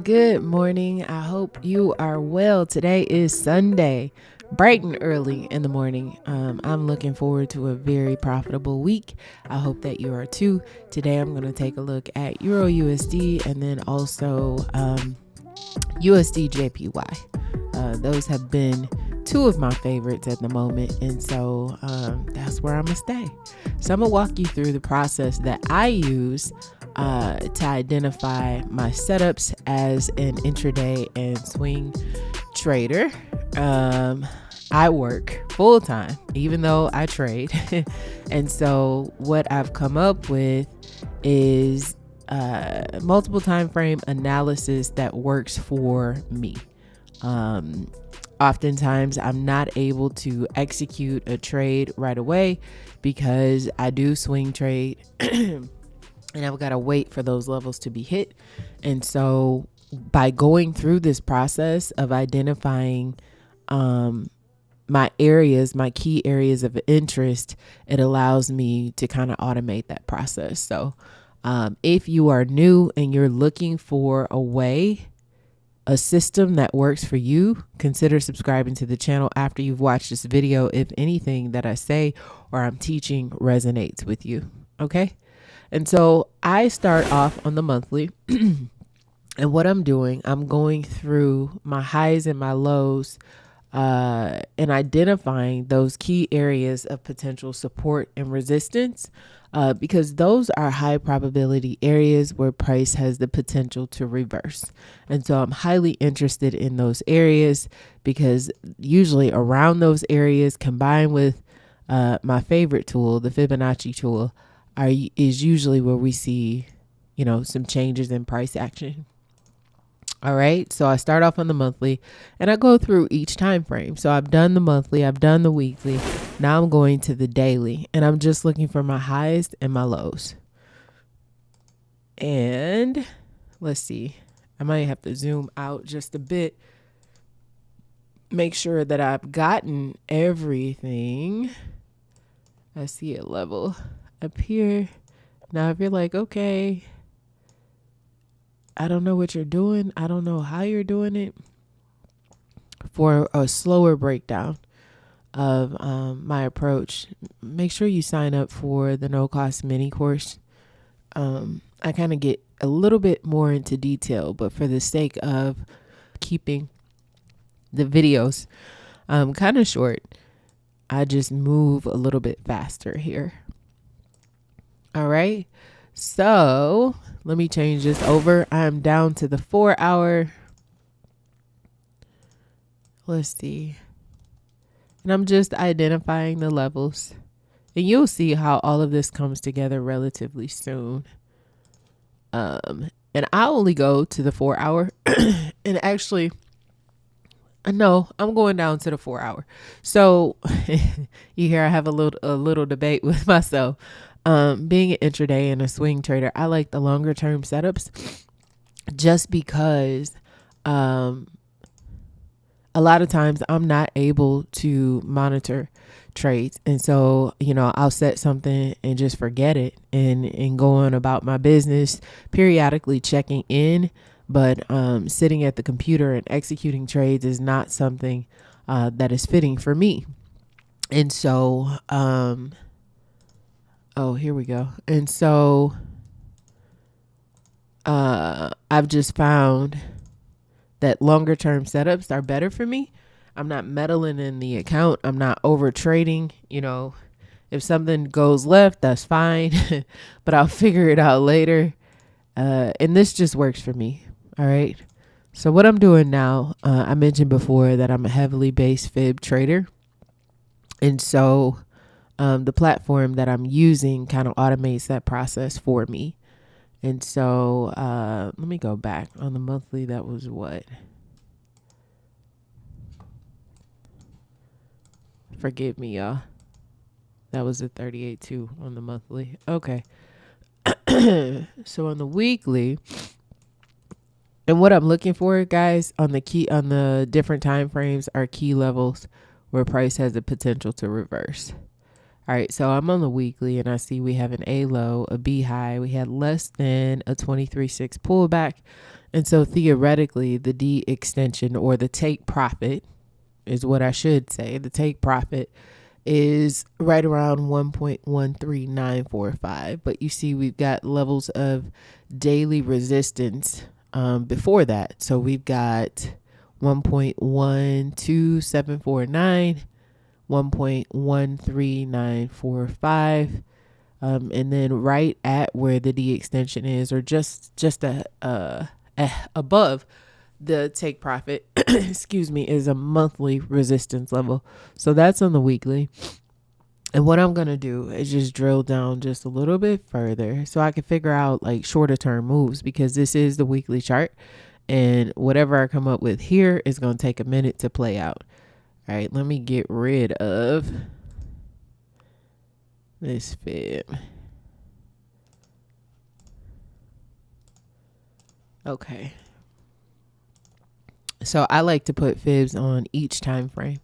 Good morning. I hope you are well. Today is Sunday, bright and early in the morning. I'm looking forward to a very profitable week. I hope that you are too. Today I'm going to take a look at Euro USD and then also USD JPY. Those have been two of my favorites at the moment, and so that's where I'm gonna stay. So I'm gonna walk you through the process that I use to identify my setups as an intraday and swing trader. I work full time, even though I trade, and so what I've come up with is multiple time frame analysis that works for me. Oftentimes I'm not able to execute a trade right away because I do swing trade and I've got to wait for those levels to be hit. And so by going through this process of identifying my key areas of interest, it allows me to kind of automate that process. So if you are new and you're looking for a system that works for you, consider subscribing to the channel after you've watched this video if anything that I say or I'm teaching resonates with you. Okay? And so I start off on the monthly. And what I'm doing, I'm going through my highs and my lows and identifying those key areas of potential support and resistance because those are high probability areas where price has the potential to reverse. And so I'm highly interested in those areas because usually around those areas combined with my favorite tool, the Fibonacci tool, is usually where we see, some changes in price action. All right. So I start off on the monthly and I go through each time frame. So I've done the monthly, I've done the weekly. Now I'm going to the daily and I'm just looking for my highs and my lows. And let's see, I might have to zoom out just a bit. Make sure that I've gotten everything. I see a level up here. Now, if you're like, okay, I don't know what you're doing, I don't know how you're doing it, for a slower breakdown of my approach, make sure you sign up for the no-cost mini course. I kind of get a little bit more into detail, but for the sake of keeping the videos kind of short, I just move a little bit faster here. All right. So let me change this over. I'm down to the 4 hour. Let's see. And I'm just identifying the levels. And you'll see how all of this comes together relatively soon. And I only go to the 4 hour. And actually, no, I'm going down to the 4 hour. So you hear I have a little debate with myself. Being an intraday and a swing trader, I like the longer term setups just because a lot of times I'm not able to monitor trades. And so, I'll set something and just forget it and go on about my business, periodically checking in. But sitting at the computer and executing trades is not something that is fitting for me. And so, here we go. And so I've just found that longer term setups are better for me. I'm not meddling in the account. I'm not over trading. If something goes left, that's fine, but I'll figure it out later. And this just works for me. All right. So what I'm doing now, I mentioned before that I'm a heavily based fib trader. And so the platform that I'm using kind of automates that process for me. And so let me go back on the monthly. That was what? Forgive me, y'all. That was a 38.2 on the monthly. Okay. So on the weekly, and what I'm looking for, guys, on the different time frames are key levels where price has the potential to reverse. All right, so I'm on the weekly and I see we have an A low, a B high. We had less than a 23.6 pullback. And so theoretically, the D extension, or the take profit is what I should say. The take profit is right around 1.13945. But you see, we've got levels of daily resistance before that. So we've got 1.12749, 1.13945, and then right at where the D extension is, or just above the take profit, excuse me, is a monthly resistance level. So that's on the weekly. And what I'm going to do is just drill down just a little bit further so I can figure out like shorter term moves, because this is the weekly chart and whatever I come up with here is going to take a minute to play out. All right, let me get rid of this fib. Okay. So I like to put fibs on each time frame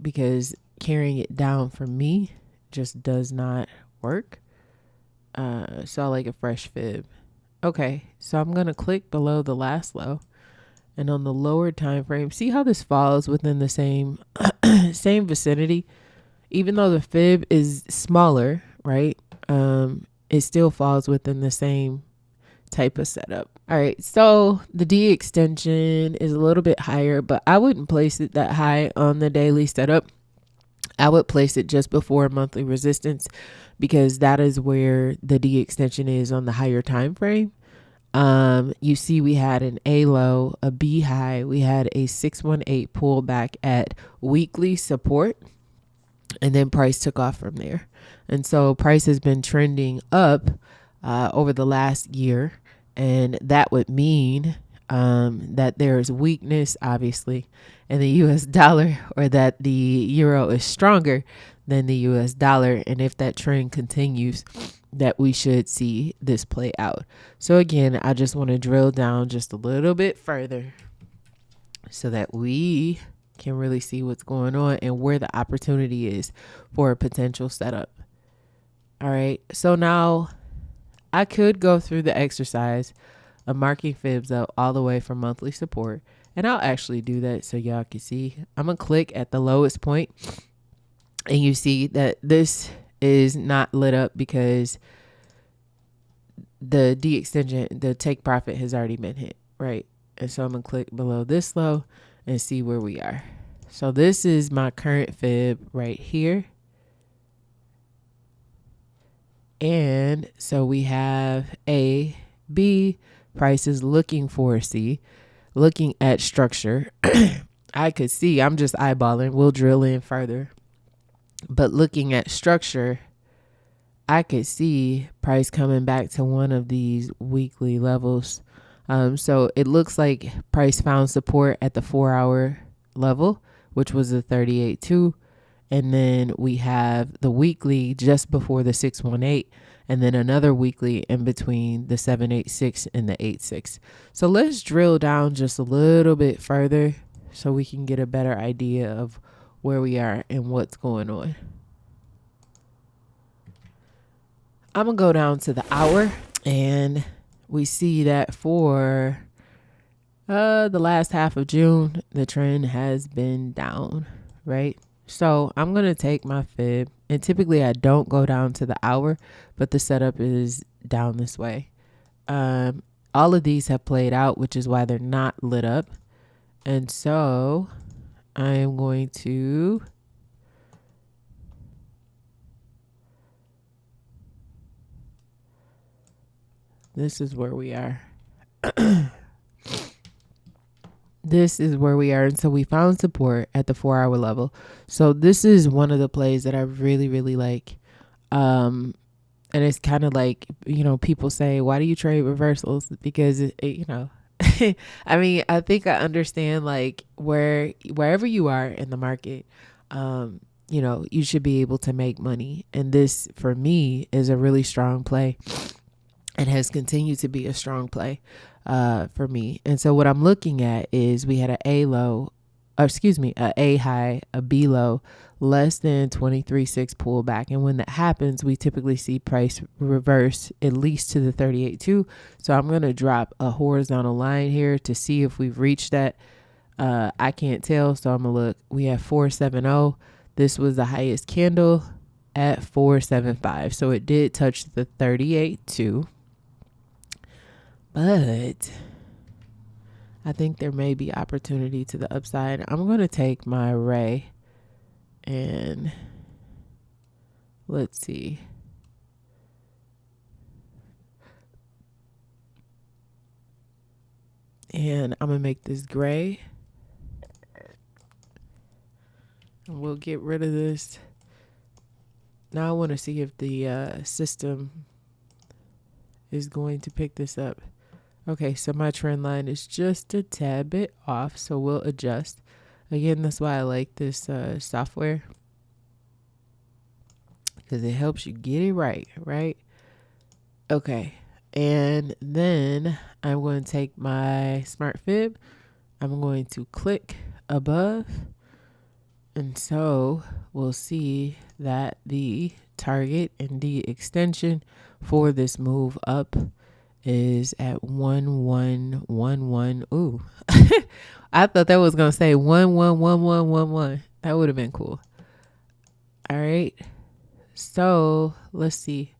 because carrying it down for me just does not work. So I like a fresh fib. Okay, so I'm going to click below the last low. And on the lower time frame, see how this falls within the same same vicinity? Even though the fib is smaller, right? It still falls within the same type of setup. All right, so the D extension is a little bit higher, but I wouldn't place it that high on the daily setup. I would place it just before monthly resistance, because that is where the D extension is on the higher time frame. You see we had an A low, a B high, we had a 618 pullback at weekly support, and then price took off from there. And so price has been trending up over the last year, and that would mean that there is weakness, obviously, in the US dollar, or that the euro is stronger than the US dollar. And if that trend continues, that we should see this play out. So again, I just want to drill down just a little bit further so that we can really see what's going on and where the opportunity is for a potential setup. All right, so now I could go through the exercise of marking fibs up all the way from monthly support, and I'll actually do that so y'all can see. I'm gonna click at the lowest point, and you see that this is not lit up because the D extension, the take profit, has already been hit, right? And so I'm gonna click below this low and see where we are. So this is my current fib right here. And so we have A, B, price is looking for C, looking at structure. I could see, I'm just eyeballing, we'll drill in further. But looking at structure, I could see price coming back to one of these weekly levels. So it looks like price found support at the 4-hour level, which was the 38.2. And then we have the weekly just before the 618, and then another weekly in between the 786 and the 86. So let's drill down just a little bit further so we can get a better idea of where we are and what's going on. I'm going to go down to the hour, and we see that for the last half of June, the trend has been down, right? So I'm going to take my fib, and typically I don't go down to the hour, but the setup is down this way. All of these have played out, which is why they're not lit up. And so I am going to this is where we are. This is where we are. And so we found support at the 4-hour level. So this is one of the plays that I really, really like. And it's kind of like, you know, people say, why do you trade reversals? Because, you know, I mean, I think I understand like wherever you are in the market, you know, you should be able to make money. And this, for me, is a really strong play and has continued to be a strong play for me. And so what I'm looking at is we had an A low or excuse me, a high, a B low, less than 23.6 pullback. And when that happens, we typically see price reverse at least to the 38.2. So I'm going to drop a horizontal line here to see if we've reached that. I can't tell, so I'm going to look. We have 470. This was the highest candle at 475. So it did touch the 38.2. But I think there may be opportunity to the upside. I'm going to take my array and let's see. And I'm going to make this gray. And we'll get rid of this. Now I want to see if the system is going to pick this up. Okay, so my trend line is just a tad bit off, so we'll adjust. Again, that's why I like this software, because it helps you get it right, right? Okay, and then I'm going to take my smart fib. I'm going to click above, and so we'll see that the target and the extension for this move up is at 1111. Ooh, I thought that was gonna say 111111. That would have been cool. All right, so let's see.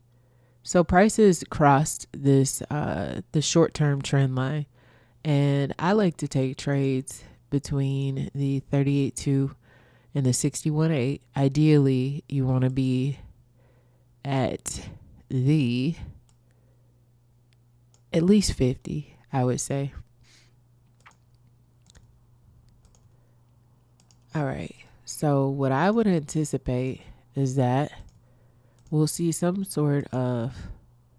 So prices crossed this the short-term trend line, and I like to take trades between the 38.2 and the 61.8. Ideally, you want to be at the at least 50, I would say. All right. So what I would anticipate is that we'll see some sort of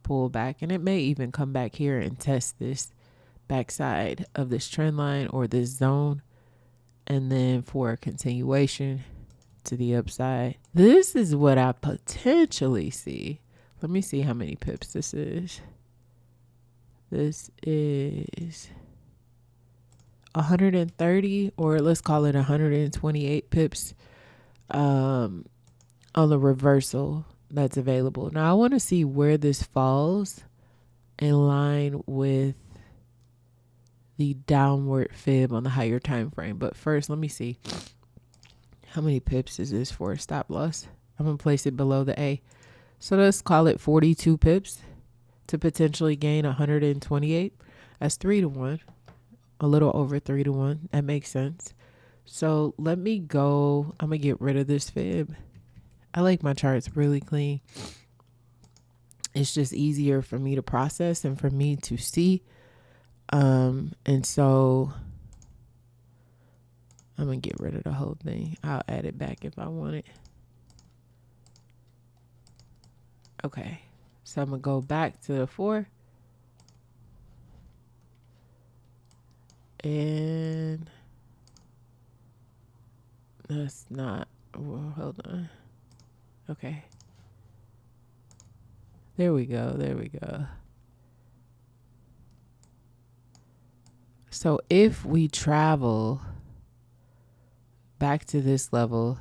pullback, and it may even come back here and test this backside of this trend line or this zone, and then for a continuation to the upside. This is what I potentially see. Let me see how many pips this is. This is 130, or let's call it 128 pips on the reversal that's available. Now I want to see where this falls in line with the downward fib on the higher time frame. But first, let me see how many pips is this for a stop loss. I'm going to place it below the A. So let's call it 42 pips to potentially gain 128. That's 3-to-1, a little over 3-to-1. That makes sense. So let me go. I'm going to get rid of this fib. I like my charts really clean. It's just easier for me to process and for me to see. And so I'm going to get rid of the whole thing. I'll add it back if I want it. Okay. So I'm going to go back to the 4. And that's not, well, hold on. Okay. There we go. There we go. So if we travel back to this level,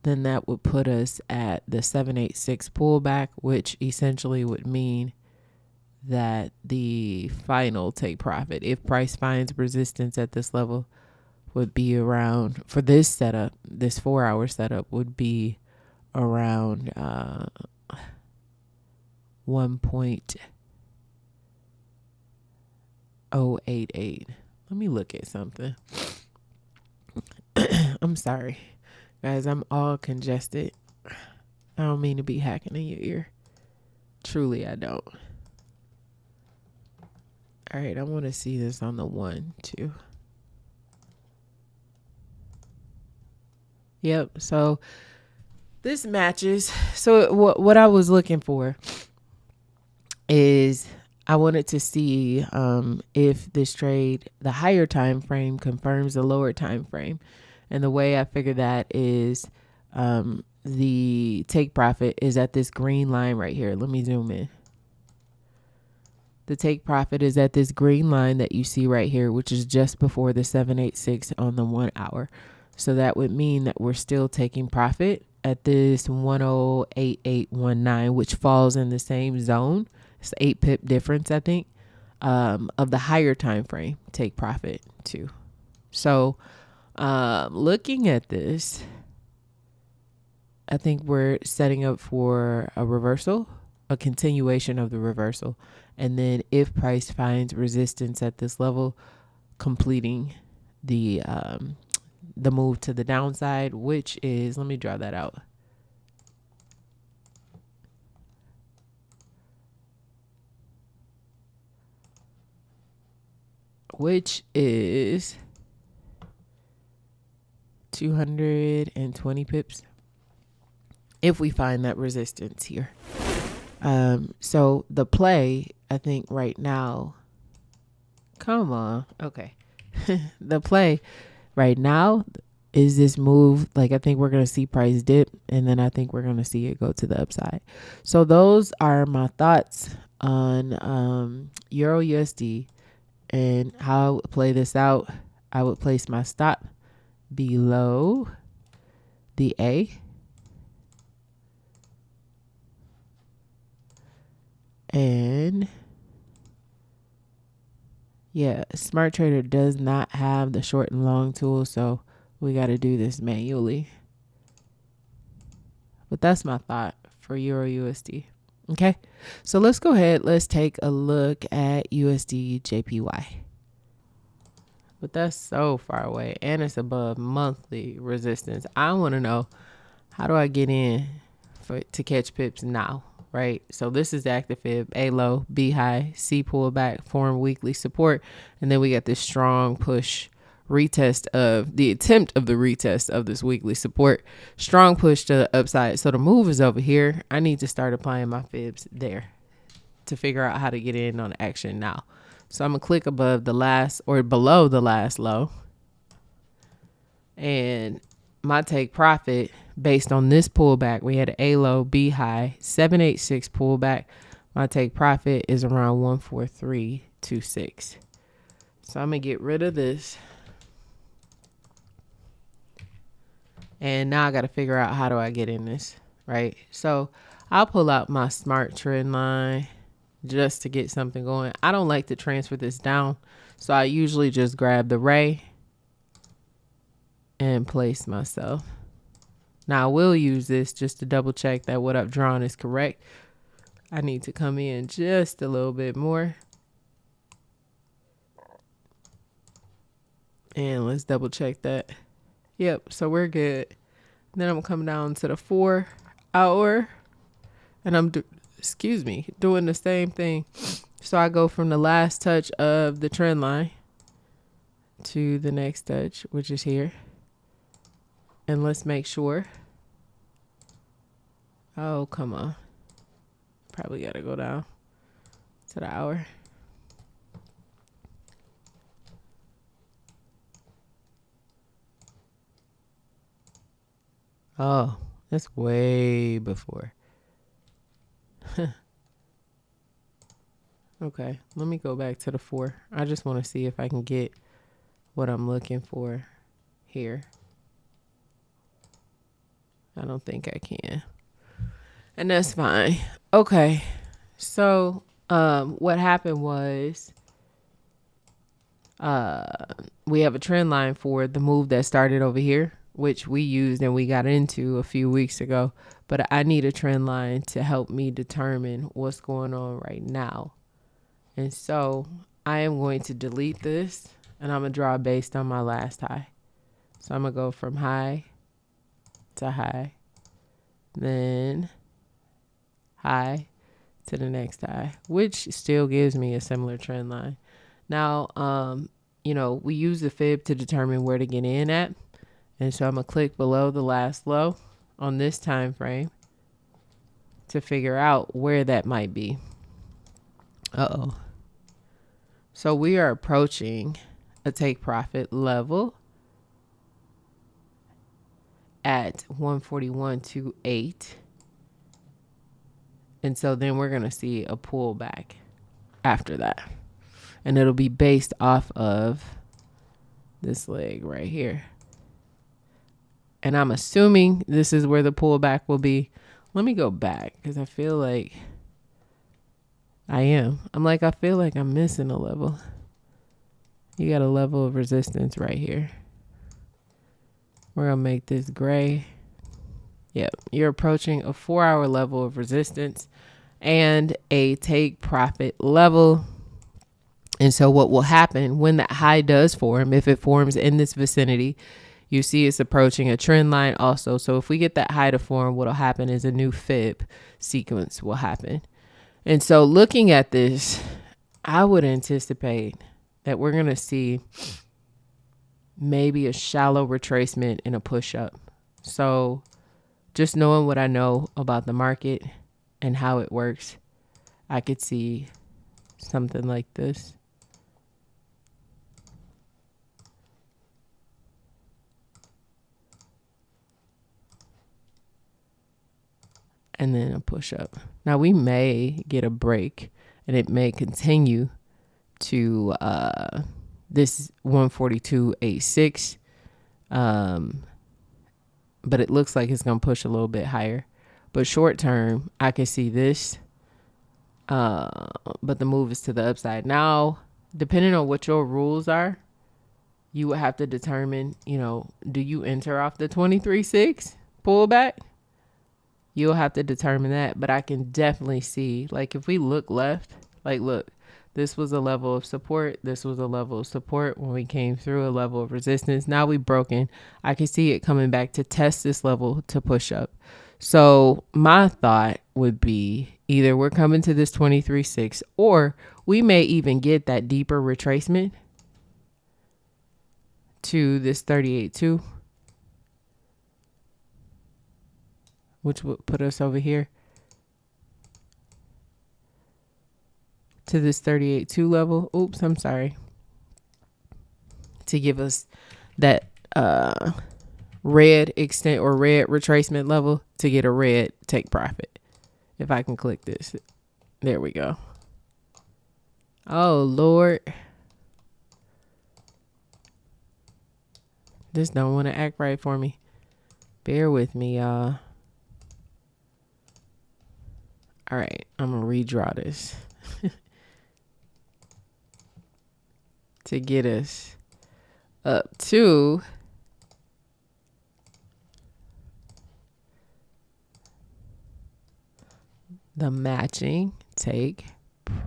then that would put us at the 786 pullback, which essentially would mean that the final take profit, if price finds resistance at this level, would be around, for this setup, this 4-hour setup, would be around 1.088. Let me look at something. I'm sorry, guys. I'm all congested. I don't mean to be hacking in your ear. Truly, I don't. All right, I want to see this on the 1, 2. Yep. So this matches. So what I was looking for is I wanted to see if this trade, the higher time frame, confirms the lower time frame. And the way I figured that is the take profit is at this green line right here. Let me zoom in. The take profit is at this green line that you see right here, which is just before the 786 on the 1 hour. So that would mean that we're still taking profit at this 108819, which falls in the same zone. It's 8 pip difference, I think, of the higher time frame take profit too. So looking at this, I think we're setting up for a reversal, a continuation of the reversal. And then if price finds resistance at this level, completing the move to the downside, which is, let me draw that out. Which is 220 pips if we find that resistance here. So the play, I think right now, come on, okay. The play right now is this move. Like, I think we're going to see price dip, and then I think we're going to see it go to the upside. So those are my thoughts on Euro USD and how I would play this out. I would place my stop below the A. And yeah, Smart Trader does not have the short and long tool, so we got to do this manually. But that's my thought for Euro USD. Okay, so let's go ahead. Let's take a look at USD JPY. But that's so far away, and it's above monthly resistance. I want to know, how do I get in to catch pips now? Right, so this is the active fib, A low, B high, C pullback, form weekly support, and then we got this strong push retest of the attempt of the retest of this weekly support, strong push to the upside. So the move is over here. I need to start applying my fibs there to figure out how to get in on action now. So I'm gonna click above the last or below the last low, and my take profit based on this pullback, we had an A low, B high, 786 pullback. My take profit is around 14326. So I'm gonna get rid of this, and now I got to figure out, how do I get in this, right? So I'll pull out my smart trend line just to get something going. I don't like to transfer this down, so I usually just grab the ray and place myself. Now I will use this just to double check that what I've drawn is correct. I need to come in just a little bit more. And let's double check that. Yep, so we're good. Then I'm gonna come down to the 4 hour, and I'm doing the same thing. So I go from the last touch of the trend line to the next touch, which is here. And let's make sure. Oh, come on. Probably got to go down to the hour. Oh, that's way before. Okay, let me go back to the 4. I just want to see if I can get what I'm looking for here. I don't think I can. And that's fine. Okay. So what happened was we have a trend line for the move that started over here, which we used and we got into a few weeks ago. But I need a trend line to help me determine what's going on right now. And so I am going to delete this, and I'm going to draw based on my last high. So I'm going to go from high to high, then high to the next high, which still gives me a similar trend line. Now, we use the fib to determine where to get in at. And so I'm going to click below the last low on this time frame to figure out where that might be. So we are approaching a take profit level at 141.28. And so then we're going to see a pullback after that. And it'll be based off of this leg right here. And I'm assuming this is where the pullback will be. Let me go back because I feel like I feel like I'm missing a level. You got a level of resistance right here. We're going to make this gray. Yep, you're approaching a 4-hour level of resistance and a take profit level. And so what will happen when that high does form, if it forms in this vicinity, you see it's approaching a trend line also. So if we get that high to form, what'll happen is a new fib sequence will happen. And so looking at this, I would anticipate that we're going to see maybe a shallow retracement and a push up. So just knowing what I know about the market and how it works, I could see something like this. And then a push up. Now we may get a break and it may continue to this 142.86. But it looks like it's going to push a little bit higher. But short term, I can see this. But the move is to the upside. Now, depending on what your rules are, you would have to determine, do you enter off the 23.6 pullback? You'll have to determine that. But I can definitely see, like, if we look left, like, look, this was a level of support. This was a level of support when we came through, a level of resistance. Now we've broken. I can see it coming back to test this level to push up. So my thought would be either we're coming to this 23.6 or we may even get that deeper retracement to this 38.2, which would put us over here to this 38.2 level. Oops, I'm sorry. To give us that red extent or red retracement level to get a red take profit. If I can click this. There we go. Oh, Lord. This don't want to act right for me. Bear with me, y'all. All right, I'm going to redraw this. To get us up to the matching take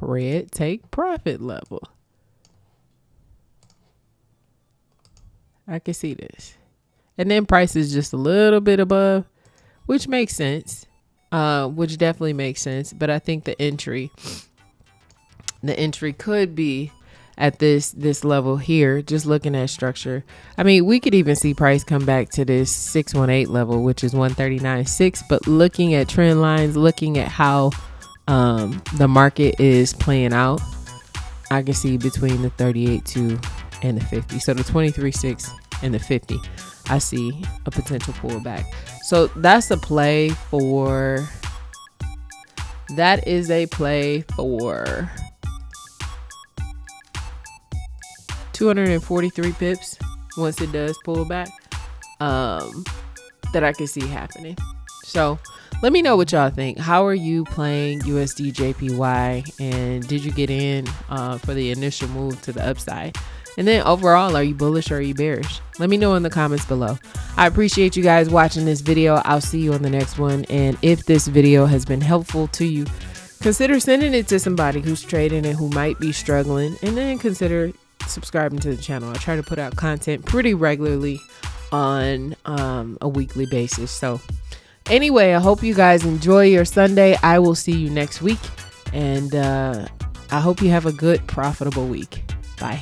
profit level. I can see this. And then price is just a little bit above, which makes sense. Which definitely makes sense. But I think the entry could be at this level here, just looking at structure. I mean, we could even see price come back to this 618 level, which is 139.6. But looking at trend lines, looking at how the market is playing out, I can see between the 38.2 and the 50. So the 23.6 and the 50, I see a potential pullback. So that's a play for, that is a play for 243 pips once it does pull back, that I can see happening. So let me know what y'all think. How are you playing USD JPY, and did you get in for the initial move to the upside? And then overall, are you bullish or are you bearish? Let me know in the comments below. I appreciate you guys watching this video. I'll see you on the next one. And if this video has been helpful to you, consider sending it to somebody who's trading and who might be struggling, and then consider subscribing to the channel. I try to put out content pretty regularly on a weekly basis. So anyway, I hope you guys enjoy your Sunday. I will see you next week, and I hope you have a good, profitable week. Bye.